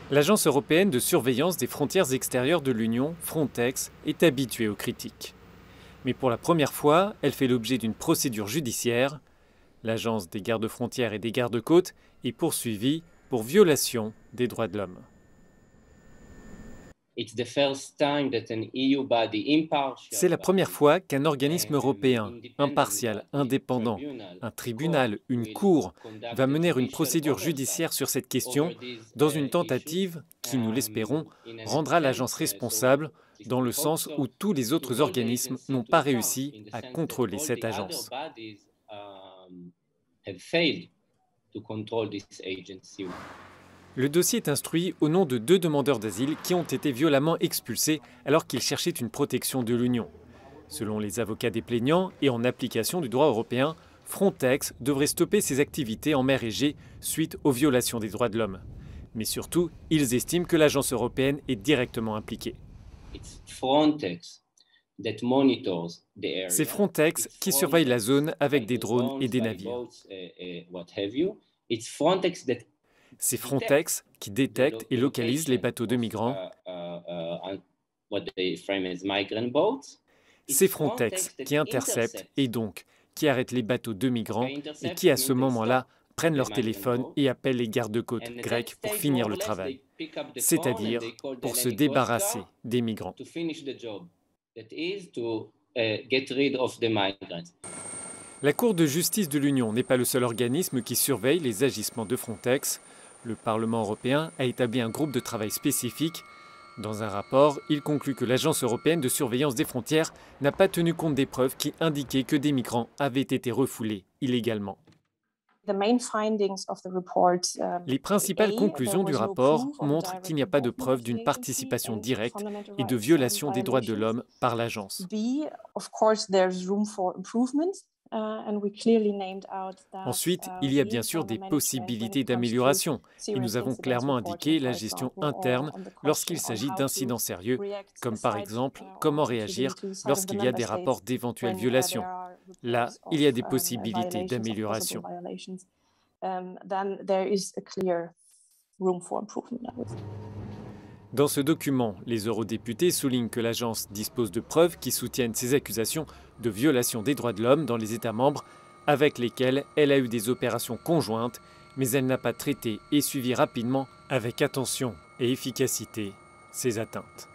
L'Agence européenne de surveillance des frontières extérieures de l'Union, Frontex, est habituée aux critiques. Mais pour la première fois, elle fait l'objet d'une procédure judiciaire. L'Agence des gardes-frontières et des gardes-côtes est poursuivie pour violation des droits de l'homme. C'est la première fois qu'un organisme européen, impartial, indépendant, un tribunal, une cour, va mener une procédure judiciaire sur cette question dans une tentative qui, nous l'espérons, rendra l'agence responsable dans le sens où tous les autres organismes n'ont pas réussi à contrôler cette agence. Le dossier est instruit au nom de 2 demandeurs d'asile qui ont été violemment expulsés alors qu'ils cherchaient une protection de l'Union. Selon les avocats des plaignants et en application du droit européen, Frontex devrait stopper ses activités en mer Égée suite aux violations des droits de l'homme. Mais surtout, ils estiment que l'agence européenne est directement impliquée. C'est Frontex qui surveille la zone avec des drones et des navires. C'est Frontex qui détecte et localise les bateaux de migrants. C'est Frontex qui intercepte et donc qui arrête les bateaux de migrants et qui, à ce moment-là, prennent leur téléphone et appellent les gardes-côtes grecs pour finir le travail, c'est-à-dire pour se débarrasser des migrants. La Cour de justice de l'Union n'est pas le seul organisme qui surveille les agissements de Frontex. Le Parlement européen a établi un groupe de travail spécifique. Dans un rapport, il conclut que l'Agence européenne de surveillance des frontières n'a pas tenu compte des preuves qui indiquaient que des migrants avaient été refoulés illégalement. Les principales conclusions du rapport montrent qu'il n'y a pas de preuve d'une participation directe et de violation des droits de l'homme par l'agence. Ensuite, il y a bien sûr des possibilités d'amélioration et nous avons clairement indiqué la gestion interne lorsqu'il s'agit d'incidents sérieux, comme par exemple comment réagir lorsqu'il y a des rapports d'éventuelles violations. Là, il y a des possibilités d'amélioration. Dans ce document, les eurodéputés soulignent que l'agence dispose de preuves qui soutiennent ces accusations de violation des droits de l'homme dans les États membres avec lesquels elle a eu des opérations conjointes, mais elle n'a pas traité et suivi rapidement, avec attention et efficacité, ces atteintes.